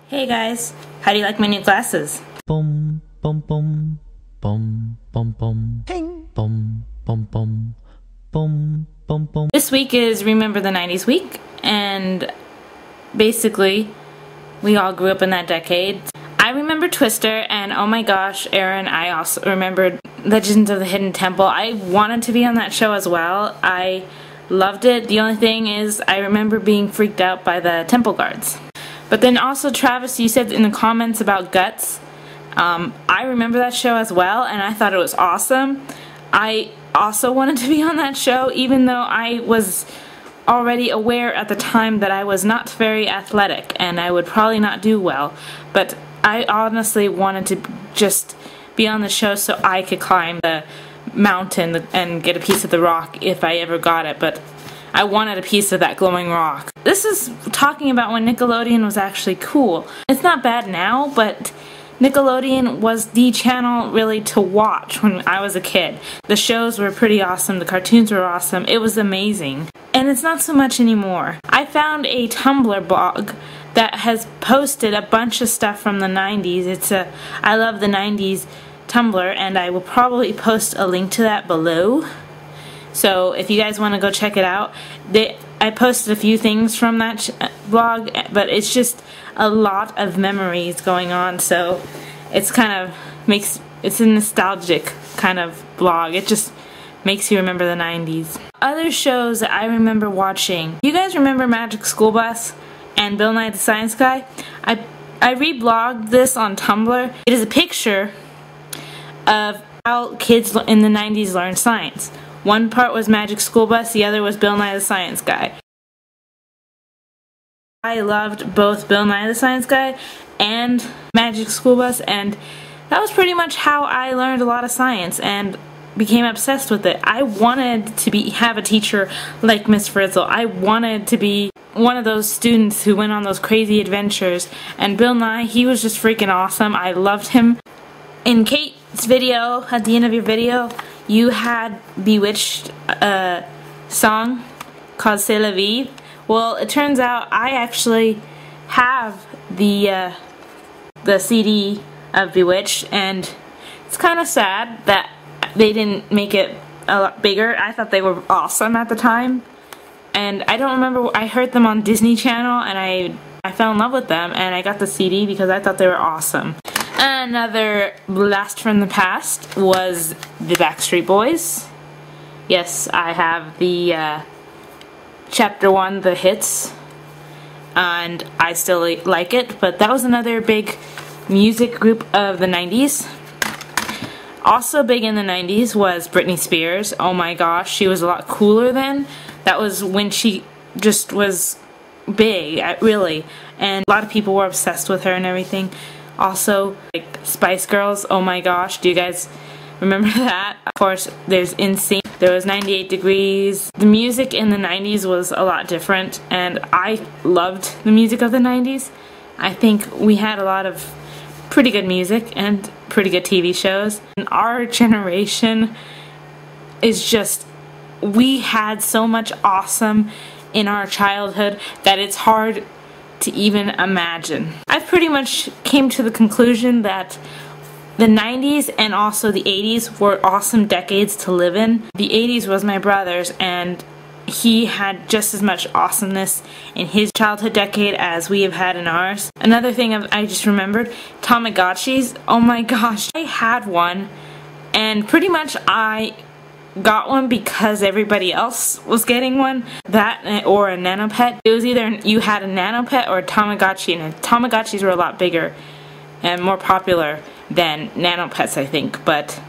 Hey guys, how do you like my new glasses? Bum bum bum bum bum bum Ting. bum bum bum bum bum bum. This week is Remember the 90s week, and basically we all grew up in that decade. I remember Twister, and oh my gosh, Aaron, I also remembered Legends of the Hidden Temple. I wanted to be on that show as well. I loved it. The only thing is I remember being freaked out by the temple guards. But then also, Travis, you said in the comments about Guts. I remember that show as well, and I thought it was awesome. I also wanted to be on that show, even though I was already aware at the time that I was not very athletic, and I would probably not do well. But I honestly wanted to just be on the show so I could climb the mountain and get a piece of the rock if I ever got it. But I wanted a piece of that glowing rock. This is talking about when Nickelodeon was actually cool. It's not bad now, but Nickelodeon was the channel really to watch when I was a kid. The shows were pretty awesome, the cartoons were awesome, it was amazing. And it's not so much anymore. I found a Tumblr blog that has posted a bunch of stuff from the 90s. It's a I Love the 90s Tumblr, and I will probably post a link to that below. So if you guys want to go check it out, I posted a few things from that blog, but it's just a lot of memories going on, so it's kind of it's a nostalgic kind of blog. It just makes you remember the 90s. Other shows that I remember watching. You guys remember Magic School Bus and Bill Nye the Science Guy? I reblogged this on Tumblr. It is a picture of how kids in the 90s learned science. One part was Magic School Bus, the other was Bill Nye the Science Guy. I loved both Bill Nye the Science Guy and Magic School Bus, and that was pretty much how I learned a lot of science and became obsessed with it. I wanted to have a teacher like Miss Frizzle. I wanted to be one of those students who went on those crazy adventures, and Bill Nye, he was just freaking awesome. I loved him. In Kate's video, at the end of your video, you had Bewitched song called C'est la vie. Well, it turns out I actually have the CD of Bewitched, and it's kind of sad that they didn't make it a lot bigger. I thought they were awesome at the time, and I don't remember, I heard them on Disney Channel, and I fell in love with them, and I got the CD because I thought they were awesome. Another blast from the past was the Backstreet Boys. Yes, I have the Chapter 1, The Hits, and I still like it, but that was another big music group of the 90s. Also big in the 90s was Britney Spears. Oh my gosh, she was a lot cooler then. That was when she just was big, really, and a lot of people were obsessed with her and everything. Also, like Spice Girls, oh my gosh, do you guys remember that? Of course, there's NSYNC, there was 98 Degrees. The music in the 90s was a lot different, and I loved the music of the 90s. I think we had a lot of pretty good music and pretty good TV shows. And our generation is just, we had so much awesome in our childhood that it's hard to even imagine. I pretty much came to the conclusion that the 90s and also the 80s were awesome decades to live in. The 80s was my brother's, and he had just as much awesomeness in his childhood decade as we have had in ours. Another thing I just remembered, Tamagotchis. Oh my gosh, I had one, and pretty much I got one because everybody else was getting one. That or a Nano Pet. It was either you had a Nano Pet or a Tamagotchi, and Tamagotchis were a lot bigger and more popular than Nano Pets, I think, but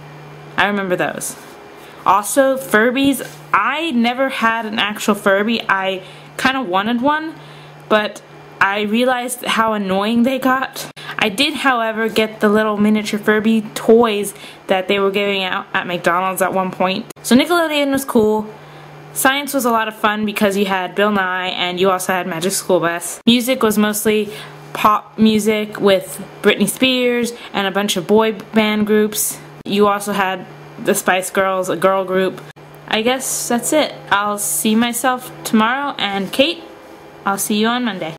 I remember those. Also, Furbies. I never had an actual Furby. I kind of wanted one, but I realized how annoying they got. I did, however, get the little miniature Furby toys that they were giving out at McDonald's at one point. So Nickelodeon was cool. Science was a lot of fun because you had Bill Nye and you also had Magic School Bus. Music was mostly pop music with Britney Spears and a bunch of boy band groups. You also had the Spice Girls, a girl group. I guess that's it. I'll see myself tomorrow, and Kate, I'll see you on Monday.